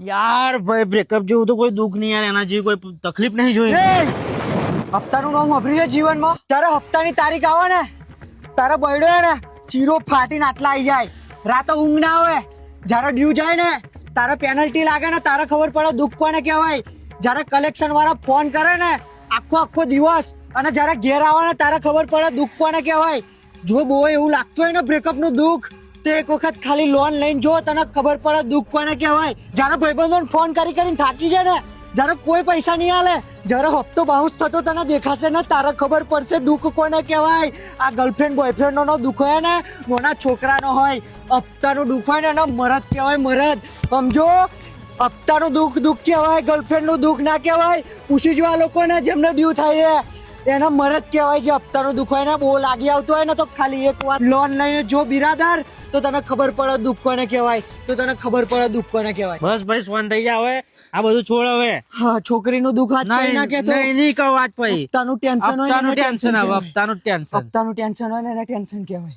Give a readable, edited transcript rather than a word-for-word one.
યાર ભાઈ બ્રેકઅપ જેવું તો કોઈ દુઃખ નહીં યાર, એના જેવી કોઈ તકલીફ નહીં જોઈ. હપ્તાનું નામ વાપરી છે જીવનમાં. તારે હપ્તાની તારીખ આવે ને, તારા બૈડો ને ચીરો ફાટીને આટલા આવી જાય. રાતે ઊંઘ ના આવે. જયારે ડ્યુ જાય ને તારે પેનલ્ટી લાગે ને, તારે ખબર પડે દુઃખ કોને કહેવાય. જયારે કલેક્શન વાળા ફોન કરે ને આખો દિવસ, અને જયારે ઘેર આવે ને તારે ખબર પડે દુઃખ કોને કહેવાય. જો બહુ એવું લાગતું હોય ને બ્રેકઅપ નું દુઃખ, તો એક વખત ખાલી લોન લઈને જો, તને ખબર પડે દુઃખ કોને કહેવાય. જયારે ભાઈબંધોને ફોન કરીને થાકી જાય ને, જયારે કોઈ પૈસા નહીં આલે, જયારે હપ્તો બાઉન્સ થતો તને દેખાશે ને, તારે ખબર પડશે દુઃખ કોને કહેવાય. આ ગર્લફ્રેન્ડ બોયફ્રેન્ડ નો દુઃખ હોય ને, નાના છોકરાનો હોય. હપ્તાનું દુઃખ હોય ને એને મરદ કહેવાય, મરદ. સમજો, હપ્તાનું દુઃખ કહેવાય, ગર્લફ્રેન્ડ નું દુઃખ ના કહેવાય. પૂછી જો આ લોકોને જેમને ડ્યુ થાય એના મરદ કહેવાય. જે હપ્તાનું દુઃખ હોય ને, બહુ લાગી આવતું હોય ને, તો ખાલી એક વાર લોન લઈને જો બિરાદર, તો તને ખબર પડે દુઃખ કોને કહેવાય. તો તને ખબર પડે દુઃખ કોને કહેવાય. બસ ભાઈ સ્વન થઈ જા હવે, આ બધું છોડ હવે. હા, છોકરીનું દુઃખ આજ કોઈ ના કહેતો. નહીં કહું આજ પછી. હપ્તાનું ટેન્શન હોય ને, હપ્તાનું ટેન્શન હવે, હપ્તાનું ટેન્શન. હપ્તાનું ટેન્શન હોય ને એને ટેન્શન કહેવાય.